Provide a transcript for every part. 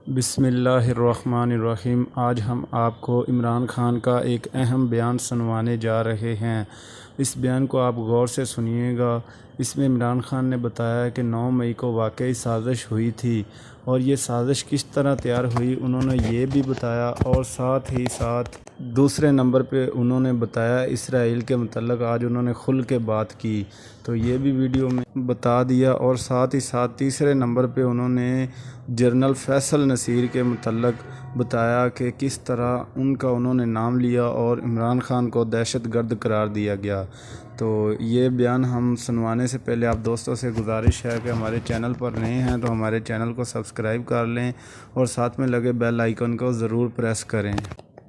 بسم اللہ الرحمن الرحیم۔ آج ہم آپ کو عمران خان کا ایک اہم بیان سنوانے جا رہے ہیں۔ اس بیان کو آپ غور سے سنیے گا۔ اس میں عمران خان نے بتایا کہ 9 مئی کو واقعی سازش ہوئی تھی، اور یہ سازش کس طرح تیار ہوئی انہوں نے یہ بھی بتایا، اور ساتھ ہی ساتھ دوسرے نمبر پہ انہوں نے بتایا اسرائیل کے متعلق آج انہوں نے کھل کے بات کی، تو یہ بھی ویڈیو میں بتا دیا، اور ساتھ ہی ساتھ تیسرے نمبر پہ انہوں نے جنرل فیصل نصیر کے متعلق بتایا کہ کس طرح ان کا انہوں نے نام لیا اور عمران خان کو دہشت گرد قرار دیا گیا۔ تو یہ بیان ہم سنوانے سے پہلے آپ دوستوں سے گزارش ہے کہ ہمارے چینل پر نئے ہیں تو ہمارے چینل کو سبسکرائب کر لیں اور ساتھ میں لگے بیل آئیکن کو ضرور پریس کریں،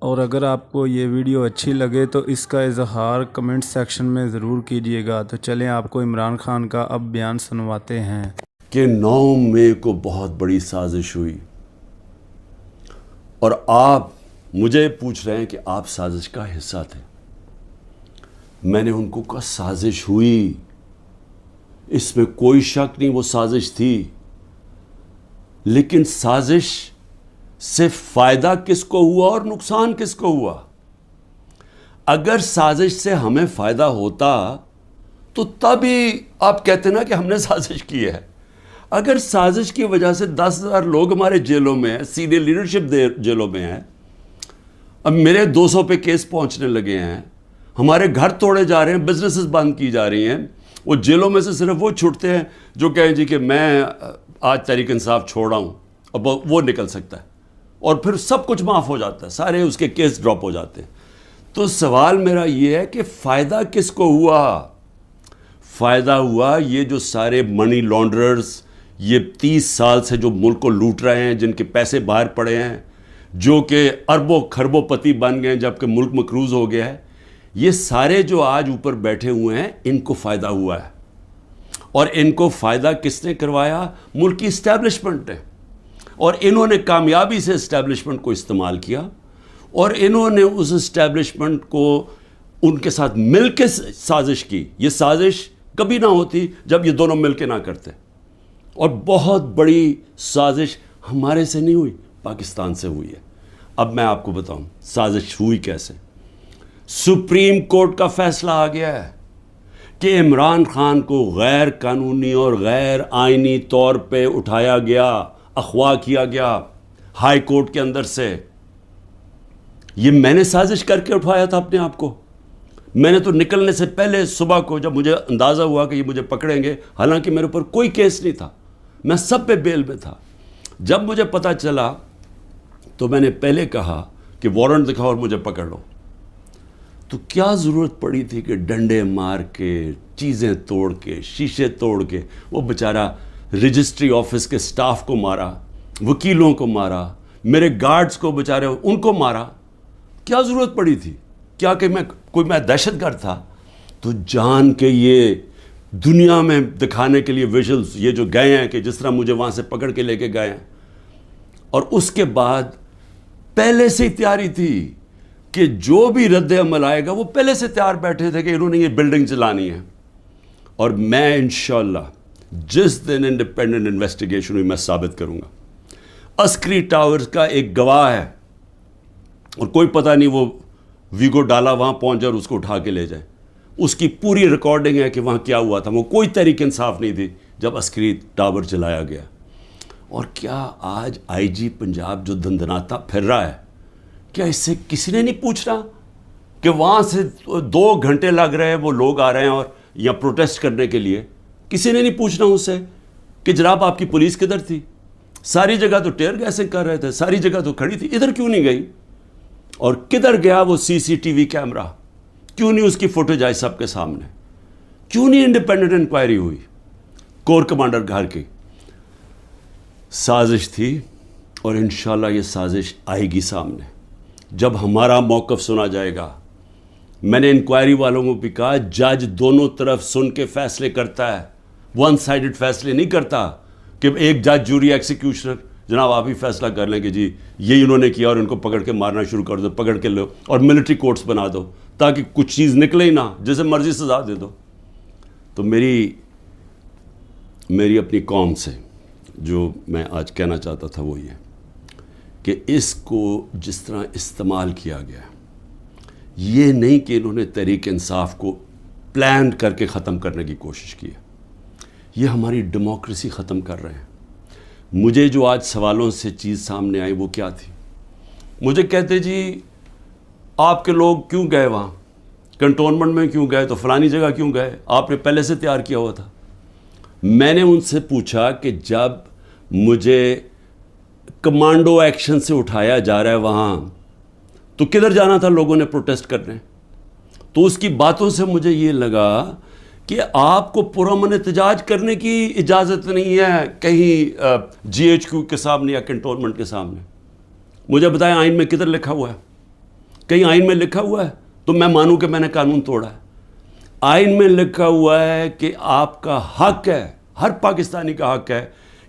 اور اگر آپ کو یہ ویڈیو اچھی لگے تو اس کا اظہار کمنٹ سیکشن میں ضرور کیجیے گا۔ تو چلیں آپ کو عمران خان کا اب بیان سنواتے ہیں کہ 9 مئی کو بہت بڑی سازش ہوئی، اور آپ مجھے پوچھ رہے ہیں کہ آپ سازش کا حصہ تھے۔ میں نے ان کو کہا سازش ہوئی، اس میں کوئی شک نہیں، وہ سازش تھی، لیکن سازش سے فائدہ کس کو ہوا اور نقصان کس کو ہوا؟ اگر سازش سے ہمیں فائدہ ہوتا تو تبھی آپ کہتے نا کہ ہم نے سازش کی ہے۔ اگر سازش کی وجہ سے 10,000 لوگ ہمارے جیلوں میں ہیں، سینئر لیڈرشپ جیلوں میں ہیں، اب میرے 200 پہ کیس پہنچنے لگے ہیں، ہمارے گھر توڑے جا رہے ہیں، بزنسز بند کی جا رہی ہیں، وہ جیلوں میں سے صرف وہ چھوٹتے ہیں جو کہیں جی کہ میں آج تحریک انصاف چھوڑ رہا ہوں، اب وہ نکل سکتا ہے، اور پھر سب کچھ معاف ہو جاتا ہے، سارے اس کے کیس ڈراپ ہو جاتے ہیں۔ تو سوال میرا یہ ہے کہ فائدہ کس کو ہوا؟ فائدہ ہوا یہ جو سارے منی لانڈررز یہ 30 سال سے جو ملک کو لوٹ رہے ہیں، جن کے پیسے باہر پڑے ہیں، جو کہ اربوں خربوں پتی بن گئے ہیں جبکہ ملک مقروض ہو گیا ہے، یہ سارے جو آج اوپر بیٹھے ہوئے ہیں ان کو فائدہ ہوا ہے۔ اور ان کو فائدہ کس نے کروایا؟ ملک کی اسٹیبلشمنٹ نے، اور انہوں نے کامیابی سے اسٹیبلشمنٹ کو استعمال کیا، اور انہوں نے اس اسٹیبلشمنٹ کو ان کے ساتھ مل کے سازش کی۔ یہ سازش کبھی نہ ہوتی جب یہ دونوں مل کے نہ کرتے، اور بہت بڑی سازش ہمارے سے نہیں ہوئی، پاکستان سے ہوئی ہے۔ اب میں آپ کو بتاؤں سازش ہوئی کیسے۔ سپریم کورٹ کا فیصلہ آ گیا ہے کہ عمران خان کو غیر قانونی اور غیر آئینی طور پہ اٹھایا گیا، اغوا کیا گیا ہائی کورٹ کے اندر سے۔ یہ میں نے سازش کر کے اٹھایا تھا اپنے آپ کو۔ میں نے تو نکلنے سے پہلے صبح کو جب مجھے اندازہ ہوا کہ یہ مجھے پکڑیں گے، حالانکہ میرے اوپر کوئی کیس نہیں تھا، میں سب پہ بیل میں تھا، جب مجھے پتہ چلا تو میں نے پہلے کہا کہ وارنٹ دکھاؤ اور مجھے پکڑ لو۔ تو کیا ضرورت پڑی تھی کہ ڈنڈے مار کے، چیزیں توڑ کے، شیشے توڑ کے، وہ بیچارہ رجسٹری آفس کے سٹاف کو مارا، وکیلوں کو مارا، میرے گارڈز کو بیچارے ان کو مارا؟ کیا ضرورت پڑی تھی؟ کیا کہ میں دہشت گرد تھا؟ تو جان کے یہ دنیا میں دکھانے کے لیے ویژلز یہ جو گئے ہیں کہ جس طرح مجھے وہاں سے پکڑ کے لے کے گئے ہیں، اور اس کے بعد پہلے سے ہی تیاری تھی کہ جو بھی رد عمل آئے گا وہ پہلے سے تیار بیٹھے تھے کہ انہوں نے یہ بلڈنگ چلانی ہے۔ اور میں انشاءاللہ جس دن انڈیپینڈنٹ انویسٹیگیشن ہوئی میں ثابت کروں گا۔ عسکری ٹاورز کا ایک گواہ ہے، اور کوئی پتہ نہیں وہ ویگو ڈالا وہاں پہنچ جائے اور اس کو اٹھا کے لے جائے، اس کی پوری ریکارڈنگ ہے کہ وہاں کیا ہوا تھا۔ وہ کوئی تحریک انصاف نہیں تھی جب عسکری ٹاور چلایا گیا۔ اور کیا آج آئی جی پنجاب جو دندناتا پھر رہا ہے، کیا اس سے کسی نے نہیں پوچھ رہا کہ وہاں سے 2 گھنٹے لگ رہے ہیں، وہ لوگ آ رہے ہیں اور یا پروٹیسٹ کرنے کے لیے، کسی نے نہیں پوچھنا اس سے کہ جناب آپ کی پولیس کدھر تھی؟ ساری جگہ تو ٹیئر گیسنگ کر رہے تھے، ساری جگہ تو کھڑی تھی، ادھر کیوں نہیں گئی؟ اور کدھر گیا وہ CCTV کیمرہ؟ کیوں نہیں اس کی فوٹیج آئی سب کے سامنے؟ کیوں نہیں انڈیپینڈنٹ انکوائری ہوئی کور کمانڈر گھر کی؟ سازش تھی، اور انشاءاللہ یہ سازش آئے گی سامنے جب ہمارا موقف سنا جائے گا۔ میں نے انکوائری والوں کو بھی کہا جج دونوں طرف سن کے فیصلے کرتا ہے، ون سائیڈڈ فیصلے نہیں کرتا کہ ایک جج جوری ایکسیکیوشنر جناب آپ ہی فیصلہ کر لیں کہ جی یہی انہوں نے کیا اور ان کو پکڑ کے مارنا شروع کر دو، پکڑ کے لو اور ملٹری کورٹس بنا دو تاکہ کچھ چیز نکلے ہی نہ، جیسے مرضی سزا دے دو۔ تو میری اپنی قوم سے جو میں آج کہنا چاہتا تھا وہ یہ کہ اس کو جس طرح استعمال کیا گیا، یہ نہیں کہ انہوں نے تحریک انصاف کو پلان کر کے ختم کرنے کی کوشش کی ہے، یہ ہماری ڈیموکریسی ختم کر رہے ہیں۔ مجھے جو آج سوالوں سے چیز سامنے آئی وہ کیا تھی؟ مجھے کہتے جی آپ کے لوگ کیوں گئے وہاں، کنٹونمنٹ میں کیوں گئے، تو فلانی جگہ کیوں گئے، آپ نے پہلے سے تیار کیا ہوا تھا۔ میں نے ان سے پوچھا کہ جب مجھے کمانڈو ایکشن سے اٹھایا جا رہا ہے وہاں، تو کدھر جانا تھا لوگوں نے پروٹیسٹ کرنے؟ تو اس کی باتوں سے مجھے یہ لگا کہ آپ کو پرامن احتجاج کرنے کی اجازت نہیں ہے کہیں جی ایچ کیو کے سامنے یا کنٹونمنٹ کے سامنے۔ مجھے بتائیں آئین میں کدھر لکھا ہوا ہے؟ کہیں آئین میں لکھا ہوا ہے تو میں مانوں کہ میں نے قانون توڑا ہے۔ آئین میں لکھا ہوا ہے کہ آپ کا حق ہے، ہر پاکستانی کا حق ہے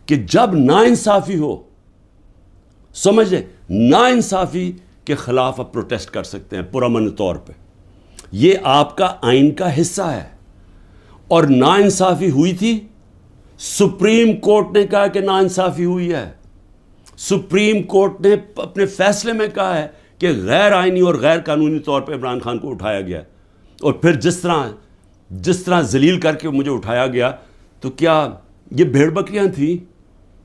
کہ جب ناانصافی ہو، سمجھ لیں، ناانصافی کے خلاف آپ پروٹیسٹ کر سکتے ہیں پرامن طور پہ، یہ آپ کا آئین کا حصہ ہے۔ اور ناانصافی ہوئی تھی، سپریم کورٹ نے کہا کہ ناانصافی ہوئی ہے، سپریم کورٹ نے اپنے فیصلے میں کہا ہے کہ غیر آئینی اور غیر قانونی طور پہ عمران خان کو اٹھایا گیا، اور پھر جس طرح ذلیل کر کے مجھے اٹھایا گیا، تو کیا یہ بھیڑ بکریاں تھیں؟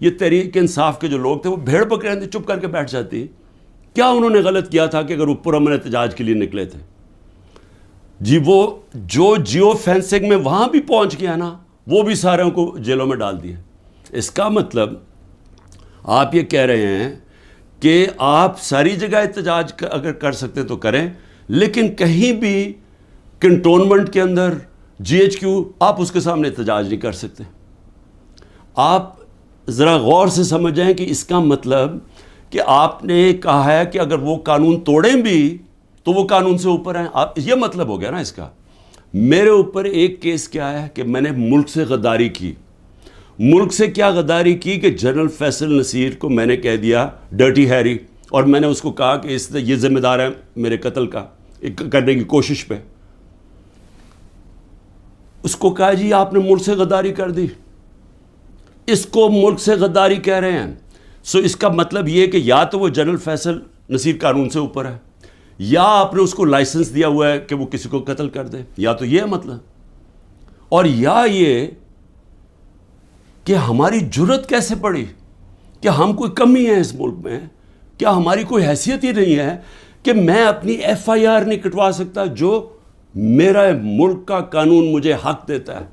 یہ تحریک انصاف کے جو لوگ تھے وہ بھیڑ بکریاں تھیں، چپ کر کے بیٹھ جاتی؟ کیا انہوں نے غلط کیا تھا کہ اگر وہ پرامن احتجاج کے لیے نکلے تھے؟ جی وہ جو جیو فینسنگ میں وہاں بھی پہنچ گیا نا، وہ بھی ساروں کو جیلوں میں ڈال دیا۔ اس کا مطلب آپ یہ کہہ رہے ہیں کہ آپ ساری جگہ احتجاج اگر کر سکتے تو کریں، لیکن کہیں بھی کنٹونمنٹ کے اندر جی ایچ کیو آپ اس کے سامنے احتجاج نہیں کر سکتے۔ آپ ذرا غور سے سمجھیں کہ اس کا مطلب کہ آپ نے کہا ہے کہ اگر وہ قانون توڑیں بھی تو وہ قانون سے اوپر ہیں، یہ مطلب ہو گیا نا اس کا۔ میرے اوپر ایک کیس کیا ہے کہ میں نے ملک سے غداری کی۔ ملک سے کیا غداری کی کہ جنرل فیصل نصیر کو میں نے کہہ دیا ڈرٹی ہیری، اور میں نے اس کو کہا کہ یہ ذمہ دار ہے میرے قتل کا کرنے کی کوشش پہ۔ اس کو کہا جی آپ نے ملک سے غداری کر دی، اس کو ملک سے غداری کہہ رہے ہیں۔ سو اس کا مطلب یہ کہ یا تو وہ جنرل فیصل نصیر قانون سے اوپر ہے، یا آپ نے اس کو لائسنس دیا ہوا ہے کہ وہ کسی کو قتل کر دے، یا تو یہ مطلب، اور یا یہ کہ ہماری جرت کیسے پڑی کہ ہم کوئی کمی ہے اس ملک میں، کیا ہماری کوئی حیثیت ہی نہیں ہے کہ میں اپنی ایف آئی آر نہیں کٹوا سکتا جو میرا ملک کا قانون مجھے حق دیتا ہے؟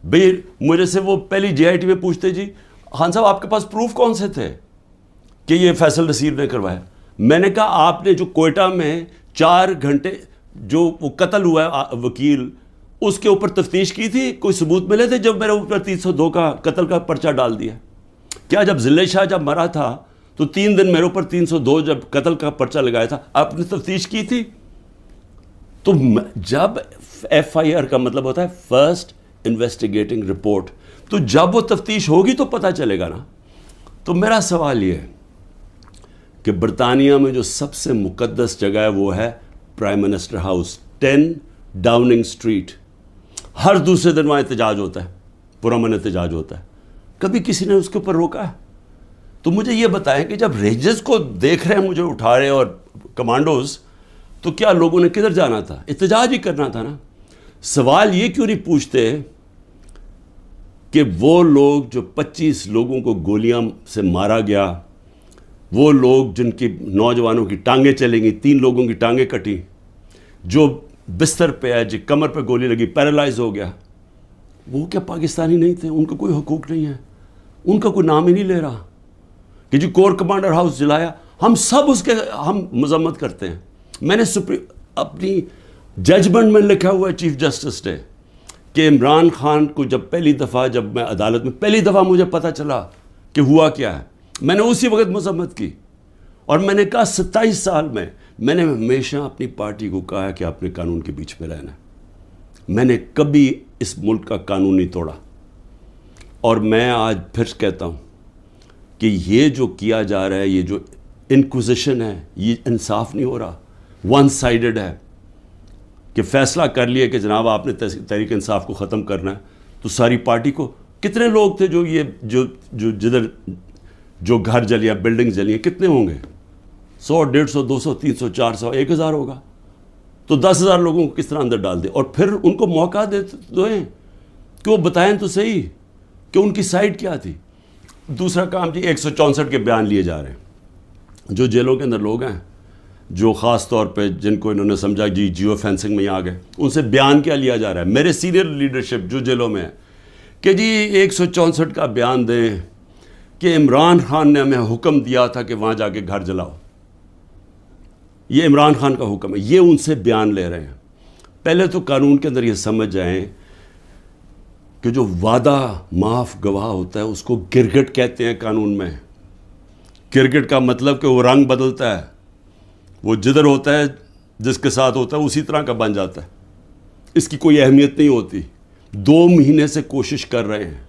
بھئی مجھے سے وہ پہلی جے آئی ٹی میں پوچھتے جی خان صاحب آپ کے پاس پروف کون سے تھے کہ یہ فیصل نصیر نے کروایا؟ میں نے کہا آپ نے جو کوئٹہ میں 4 گھنٹے جو وہ قتل ہوا ہے وکیل، اس کے اوپر تفتیش کی تھی؟ کوئی ثبوت ملے تھے جب میرے اوپر 302 کا قتل کا پرچہ ڈال دیا؟ کیا جب ضلع شاہ جب مرا تھا تو 3 دن میرے اوپر 302 جب قتل کا پرچہ لگایا تھا، آپ نے تفتیش کی تھی؟ تو جب ایف آئی آر کا مطلب ہوتا ہے فرسٹ انویسٹیگیٹنگ رپورٹ، تو جب وہ تفتیش ہوگی تو پتہ چلے گا نا۔ تو میرا سوال یہ ہے کہ برطانیہ میں جو سب سے مقدس جگہ ہے وہ ہے prime minister house, 10 Downing Street. ہر دوسرے دن وہاں احتجاج ہوتا ہے، پرامن احتجاج ہوتا ہے، کبھی کسی نے اس کے اوپر روکا ہے؟ تو مجھے یہ بتائیں کہ جب رینجرز کو دیکھ رہے ہیں مجھے اٹھا رہے اور کمانڈوز، تو کیا لوگوں نے کدھر جانا تھا؟ احتجاج ہی کرنا تھا نا۔ سوال یہ کیوں نہیں پوچھتے کہ وہ لوگ جو 25 لوگوں کو گولیاں سے مارا گیا، وہ لوگ جن کی نوجوانوں کی ٹانگیں چلیں گی، 3 لوگوں کی ٹانگیں کٹی، جو بستر پہ ہے، جو کمر پہ گولی لگی، پیرالائز ہو گیا، وہ کیا پاکستانی نہیں تھے؟ ان کا کوئی حقوق نہیں ہے؟ ان کا کوئی نام ہی نہیں لے رہا کہ جی کور کمانڈر ہاؤس جلایا؟ ہم سب اس کے ہم مذمت کرتے ہیں۔ میں نے اپنی ججمنٹ میں لکھا ہوا ہے چیف جسٹس نے کہ عمران خان کو جب میں عدالت میں پہلی دفعہ مجھے پتہ چلا کہ ہوا کیا ہے، میں نے اسی وقت مذمت کی، اور میں نے کہا 27 سال میں نے ہمیشہ اپنی پارٹی کو کہا ہے کہ آپ نے قانون کے بیچ میں رہنا ہے۔ میں نے کبھی اس ملک کا قانون نہیں توڑا، اور میں آج پھر کہتا ہوں کہ یہ جو کیا جا رہا ہے، یہ جو انکوزیشن ہے، یہ انصاف نہیں ہو رہا، ون سائیڈڈ ہے، کہ فیصلہ کر لیا کہ جناب آپ نے تحریک انصاف کو ختم کرنا ہے، تو ساری پارٹی کو، کتنے لوگ تھے جو جدھر جو گھر جلیا بلڈنگ جلی ہیں کتنے ہوں گے؟ 100 150 200 300 400 1000 ہوگا. تو 10,000 لوگوں کو کس طرح اندر ڈال دے, اور پھر ان کو موقع دیں کہ وہ بتائیں تو صحیح کہ ان کی سائڈ کیا تھی. دوسرا کام جی 164 کے بیان لیے جا رہے ہیں. جو جیلوں کے اندر لوگ ہیں جو خاص طور پہ جن کو انہوں نے سمجھا جی جیو فینسنگ میں آ گئے, ان سے بیان کیا لیا جا رہا ہے, میرے سینئر لیڈرشپ جو جیلوں میں ہے, کہ جی 164 کا بیان دیں کہ عمران خان نے ہمیں حکم دیا تھا کہ وہاں جا کے گھر جلاؤ. یہ عمران خان کا حکم ہے, یہ ان سے بیان لے رہے ہیں. پہلے تو قانون کے اندر یہ سمجھ جائیں کہ جو وعدہ معاف گواہ ہوتا ہے اس کو گرگٹ کہتے ہیں قانون میں. گرگٹ کا مطلب کہ وہ رنگ بدلتا ہے, وہ جدھر ہوتا ہے جس کے ساتھ ہوتا ہے اسی طرح کا بن جاتا ہے, اس کی کوئی اہمیت نہیں ہوتی. 2 مہینے سے کوشش کر رہے ہیں.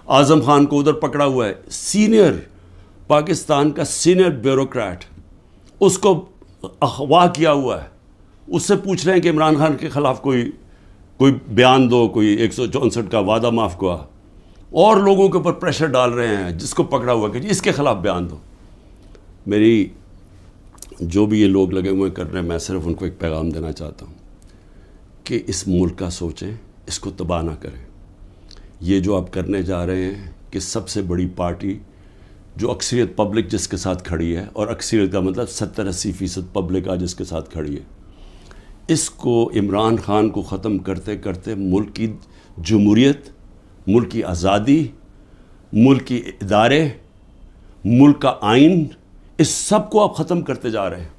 اعظم خان کو ادھر پکڑا ہوا ہے, سینئر پاکستان کا سینئر بیوروکریٹ, اس کو اغوا کیا ہوا ہے. اس سے پوچھ رہے ہیں کہ عمران خان کے خلاف کوئی بیان دو, کوئی 164 کا وعدہ معاف گواہ, اور لوگوں کے اوپر پریشر ڈال رہے ہیں جس کو پکڑا ہوا کہ جی اس کے خلاف بیان دو. میری جو بھی یہ لوگ لگے ہوئے کر رہے ہیں, میں صرف ان کو ایک پیغام دینا چاہتا ہوں کہ اس ملک کا سوچیں, اس کو تباہ نہ کریں. یہ جو آپ کرنے جا رہے ہیں کہ سب سے بڑی پارٹی جو اکثریت پبلک جس کے ساتھ کھڑی ہے, اور اکثریت کا مطلب 70-80% پبلک آج جس کے ساتھ کھڑی ہے, اس کو عمران خان کو ختم کرتے کرتے ملک کی جمہوریت, ملک کی آزادی, ملک کی ادارے, ملک کا آئین, اس سب کو آپ ختم کرتے جا رہے ہیں.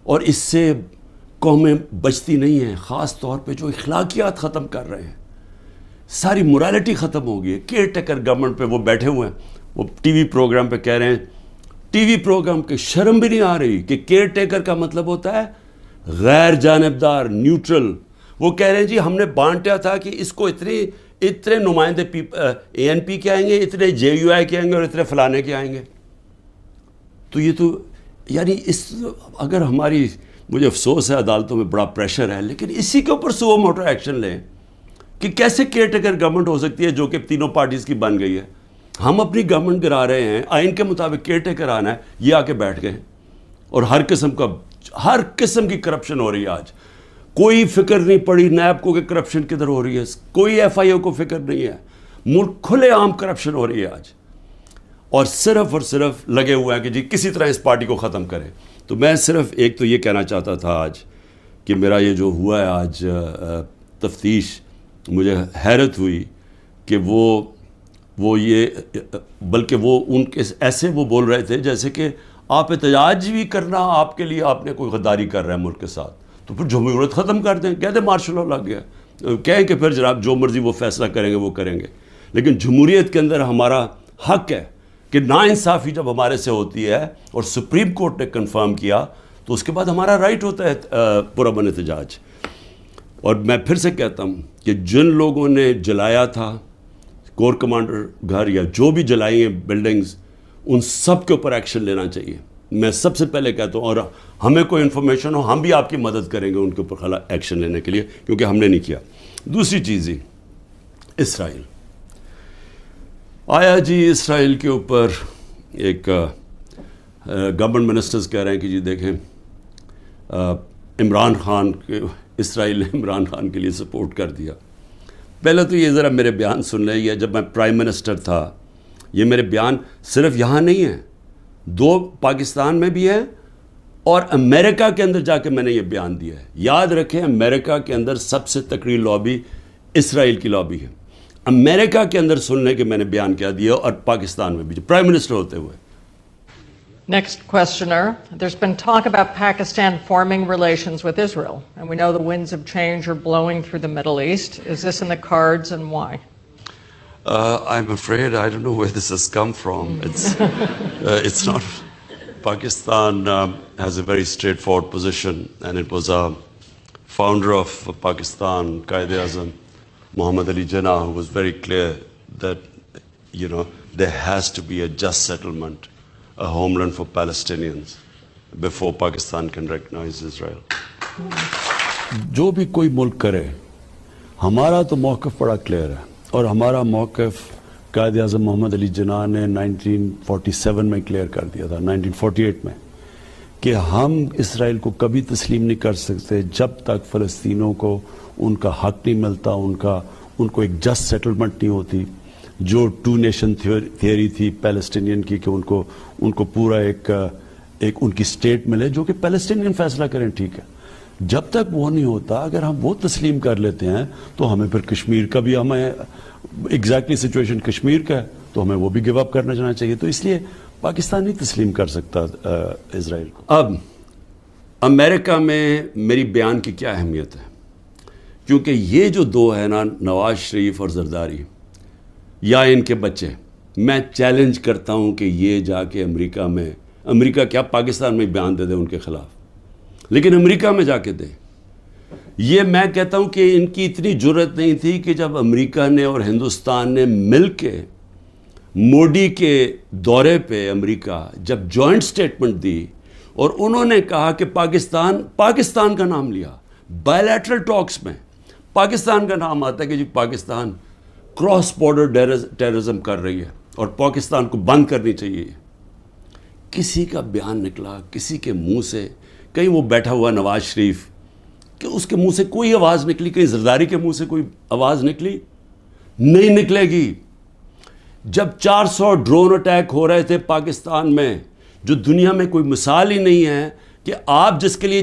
اور اس سے قومیں بچتی نہیں ہیں, خاص طور پہ جو اخلاقیات ختم کر رہے ہیں. ساری morality ختم ہو گئی ہے. کیئر ٹیکر گورنمنٹ پہ وہ بیٹھے ہوئے ہیں, وہ ٹی وی پروگرام پہ کہہ رہے ہیں, ٹی وی پروگرام کی شرم بھی نہیں آ رہی کہ کیئر ٹیکر کا مطلب ہوتا ہے غیر جانبدار, نیوٹرل. وہ کہہ رہے ہیں جی ہم نے بانٹا تھا کہ اس کو اتنے نمائندے ANP کے آئیں گے, اتنے JUI کے آئیں گے, اور اتنے فلانے کے آئیں گے. تو یہ تو یعنی اگر ہماری, مجھے افسوس ہے عدالتوں میں بڑا پریشر ہے, لیکن اسی کے اوپر سو موٹر ایکشن لیں کہ کیسے کیئر ٹیکر گورنمنٹ ہو سکتی ہے جو کہ تینوں پارٹیز کی بن گئی ہے. ہم اپنی گورنمنٹ گرا رہے ہیں, آئین کے مطابق کیئر ٹیکر آنا ہے, یہ آ کے بیٹھ گئے ہیں. اور ہر قسم کی کرپشن ہو رہی ہے. آج کوئی فکر نہیں پڑی نیب کو کہ کرپشن کدھر ہو رہی ہے, کوئی FIO کو فکر نہیں ہے. ملک کھلے عام کرپشن ہو رہی ہے آج, اور صرف لگے ہوئے ہیں کہ جی کسی طرح اس پارٹی کو ختم کریں. تو میں صرف ایک تو یہ کہنا چاہتا تھا آج کہ میرا یہ جو ہوا ہے آج تفتیش, مجھے حیرت ہوئی کہ وہ یہ, بلکہ وہ ان کے ایسے وہ بول رہے تھے جیسے کہ آپ احتجاج بھی کرنا آپ کے لیے آپ نے کوئی غداری کر رہا ہے ملک کے ساتھ, تو پھر جمہوریت ختم کر دیں, کہہ دیں مارشل لا لگ گیا, کہیں کہ پھر جناب جو مرضی وہ فیصلہ کریں گے وہ کریں گے. لیکن جمہوریت کے اندر ہمارا حق ہے کہ ناانصافی جب ہمارے سے ہوتی ہے اور سپریم کورٹ نے کنفرم کیا تو اس کے بعد ہمارا رائٹ ہوتا ہے پرامن احتجاج. اور میں پھر سے کہتا ہوں کہ جن لوگوں نے جلایا تھا کور کمانڈر گھر یا جو بھی جلائی ہیں بلڈنگز, ان سب کے اوپر ایکشن لینا چاہیے. میں سب سے پہلے کہتا ہوں, اور ہمیں کوئی انفارمیشن ہو ہم بھی آپ کی مدد کریں گے ان کے اوپر ایکشن لینے کے لیے, کیونکہ ہم نے نہیں کیا. دوسری چیز ہی اسرائیل آیا جی, اسرائیل کے اوپر ایک گورنمنٹ منسٹرز کہہ رہے ہیں کہ جی دیکھیں عمران خان کے, اسرائیل نے عمران خان کے لیے سپورٹ کر دیا. پہلے تو یہ ذرا میرے بیان سن لیں, یہ جب میں پرائم منسٹر تھا, یہ میرے بیان صرف یہاں نہیں ہیں, 2 پاکستان میں بھی ہیں اور امریکہ کے اندر جا کے میں نے یہ بیان دیا ہے. یاد رکھیں امریکہ کے اندر سب سے تکڑی لابی اسرائیل کی لابی ہے. امریکہ کے اندر سننے کے میں نے بیان کیا دیا, اور پاکستان میں بھی پرائم منسٹر ہوتے ہوئے. Next questioner. There's been talk about Pakistan forming relations with Israel, and we know the winds of change are blowing through the Middle East. Is this in the cards, and why? I'm afraid I don't know where this has come from. It's not. Pakistan has a very straightforward position, and it was a founder of Pakistan, Quaid-e-Azam, Muhammad Ali Jinnah, who was very clear that, there has to be a just settlement, a homeland for Palestinians before Pakistan can recognize Israel. جو بھی کوئی ملک کرے, ہمارا تو موقف بڑا clear ہے, اور ہمارا موقف قائد اعظم محمد علی جناح نے 1947 میں کلیئر کر دیا تھا، 1948 میں، کہ ہم اسرائیل کو کبھی تسلیم نہیں کر سکتے جب تک فلسطینوں کو ان کا حق نہیں ملتا، ان کو ایک جسٹ سیٹلمنٹ نہیں ہوتی، جو ٹو نیشن تھیوری تھی پیلسٹینین کی، کہ ان کو پورا ایک ان کی اسٹیٹ ملے جو کہ پیلسٹینین فیصلہ کریں، ٹھیک ہے۔ جب تک وہ نہیں ہوتا، اگر ہم وہ تسلیم کر لیتے ہیں تو ہمیں پھر کشمیر کا بھی، ہمیں ایگزیکٹلی سچویشن کشمیر کا ہے تو ہمیں وہ بھی گیو اپ کرنا چاہنا چاہیے۔ تو اس لیے پاکستان نہیں تسلیم کر سکتا اسرائیل کو۔ اب امریکہ میں میری بیان کی کیا اہمیت ہے؟ کیونکہ یہ جو دو ہیں نا، نواز شریف اور زرداری یا ان کے بچے، میں چیلنج کرتا ہوں کہ یہ جا کے امریکہ کیا پاکستان میں بیان دے دے ان کے خلاف، لیکن امریکہ میں جا کے دے۔ یہ میں کہتا ہوں کہ ان کی اتنی جرت نہیں تھی کہ جب امریکہ نے اور ہندوستان نے مل کے موڈی کے دورے پہ امریکہ جب جوائنٹ سٹیٹمنٹ دی اور انہوں نے کہا کہ پاکستان کا نام لیا، بائیلیٹرل ٹاکس میں پاکستان کا نام آتا ہے کہ جی پاکستان کراس بارڈر ٹیررزم کر رہی ہے اور پاکستان کو بند کرنی چاہیے۔ کسی کا بیان نکلا کسی کے منہ سے، کہیں وہ بیٹھا ہوا نواز شریف کہ اس کے منہ سے کوئی آواز نکلی، کہیں زرداری کے منہ سے کوئی آواز نکلی؟ نہیں نکلے گی۔ جب 400 ڈرون اٹیک ہو رہے تھے پاکستان میں، جو دنیا میں کوئی مثال ہی نہیں ہے، کہ آپ جس کے لیے